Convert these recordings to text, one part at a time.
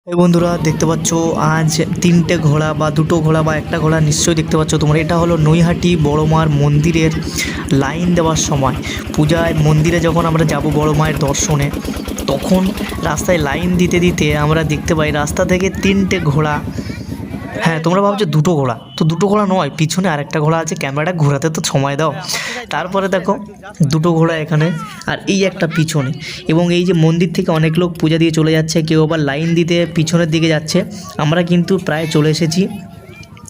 এই বন্ধুরা দেখতে পাচ্ছ আজ তিনটে ঘোড়া বা দুটো ঘোড়া বা একটা ঘোড়া নিশ্চয়ই দেখতে পাচ্ছ তোমরা। এটা হলো নৈহাটি বড় মার মন্দিরের লাইন দেওয়ার সময়। পূজায় মন্দিরে যখন আমরা যাব বড় মায়ের দর্শনে, তখন রাস্তায় লাইন দিতে দিতে আমরা দেখতে পাই রাস্তা থেকে তিনটে ঘোড়া। হ্যাঁ, তোমরা ভাবছো দুটো ঘোড়া, তো দুটো ঘোড়া নয়, পিছনে আরেকটা ঘোড়া আছে। ক্যামেরাটা ঘোরাতে তো সময় দাও। তারপরে দেখো দুটো ঘোড়া এখানে আর এই একটা পিছনে। এবং এই যে মন্দির থেকে অনেক লোক পূজা দিয়ে চলে যাচ্ছে, কেউ আবার লাইন দিতে পিছনের দিকে যাচ্ছে। আমরা কিন্তু প্রায় চলে এসেছি।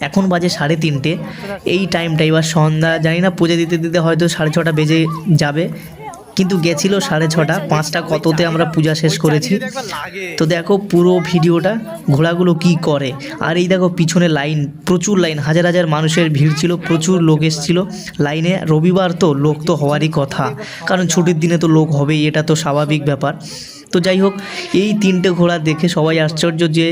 এখন বাজে 3:30। এই টাইমটাই বা সন্ধ্যা, জানি না, পূজা দিতে দিতে হয়তো 6:30 বেজে যাবে, কিন্তু গেছিলো 6:30। 5টা কততে আমরা পূজা শেষ করেছি। তো দেখো পুরো ভিডিওটা ঘোড়াগুলো কি করে। আর এই দেখো পিছনে লাইন, প্রচুর লাইন, হাজার হাজার মানুষের ভিড় ছিল, প্রচুর লোক এসেছিল লাইনে। রবিবার তো লোক তো হওয়ারই কথা, কারণ ছুটির দিনে তো লোক হবেই, এটা তো স্বাভাবিক ব্যাপার। তো যাই হোক, এই তিনটে ঘোড়া দেখে সবাই আশ্চর্য যে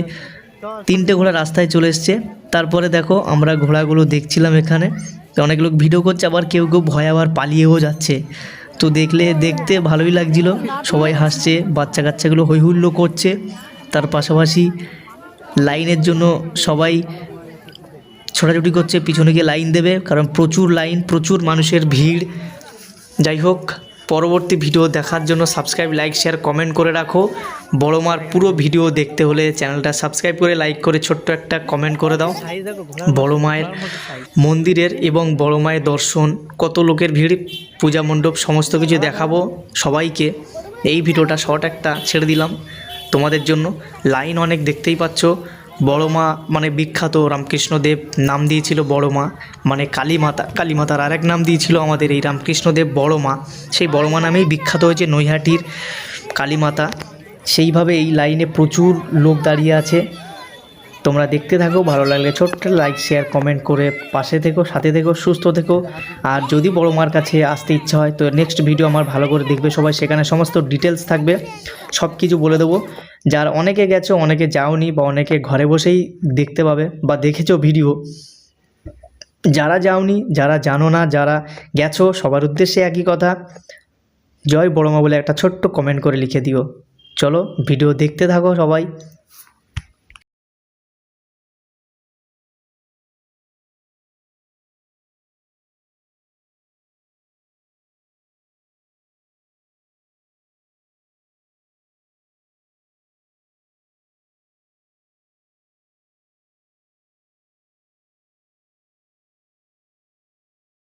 তিনটে ঘোড়া রাস্তায় চলে এসছে। তারপরে দেখো আমরা ঘোড়াগুলো দেখছিলাম এখানে, তো অনেক লোক ভিডিও করছে, আবার কেউ কেউ ভয় আবার পালিয়েও যাচ্ছে। তো দেখতে ভালোই লাগছিল, সবাই হাসছে, বাচ্চা কাচ্চাগুলো হৈ হুল্লো করছে। তার পাশাপাশি লাইনের জন্য সবাই ছোটাছুটি করছে, পিছনে গিয়ে লাইন দেবে, কারণ প্রচুর লাইন, প্রচুর মানুষের ভিড়। যাই হোক, পরবর্তী ভিডিও দেখার জন্য সাবস্ক্রাইব, লাইক, শেয়ার, কমেন্ট করে রাখো। বড় মার পুরো ভিডিও দেখতে হলে চ্যানেলটা সাবস্ক্রাইব করে, লাইক করে, ছোট্ট একটা কমেন্ট করে দাও। বড় মায়ের মন্দিরের এবং বড় মায়ের দর্শন, কত লোকের ভিড়, পূজা মণ্ডপ, সমস্ত কিছু দেখাবো সবাইকে। এই ভিডিওটা শর্ট একটা ছেড়ে দিলাম তোমাদের জন্য। লাইন অনেক দেখতেই পাচ্ছ। বড় মা মানে বিখ্যাত, রামকৃষ্ণদেব নাম দিয়েছিল বড় মা, মানে কালী মাতা। কালী মাতার আরেক নাম দিয়েছিল আমাদের এই রামকৃষ্ণদেব বড় মা। সেই বড় মা নামেই বিখ্যাত হয়েছে নৈহাটির কালী মাতা। সেইভাবে এই লাইনে প্রচুর লোক দাঁড়িয়ে আছে। তোমরা দেখতে থাকো, ভালো লাগলে ছোট্ট লাইক, শেয়ার, কমেন্ট করে পাশে থেকো, সাথে থেকো, সুস্থ থেকো। আর যদি বড় মার কাছে আসতে ইচ্ছা হয় তো নেক্সট ভিডিও আমার ভালো করে দেখবে সবাই, সেখানে সমস্ত ডিটেলস থাকবে, সব কিছু বলে দেবো। যার অনেকে গেছো, অনেকে যাওনি, বা অনেকে ঘরে বসেই দেখতে পাবে বা দেখেছো ভিডিও। যারা যাওনি, যারা জানো না, যারা গেছো, সবার উদ্দেশ্যে একই কথা, জয় বড় মা বলে একটা ছোট্ট কমেন্ট করে লিখে দিও। চলো ভিডিও দেখতে থাকো সবাই।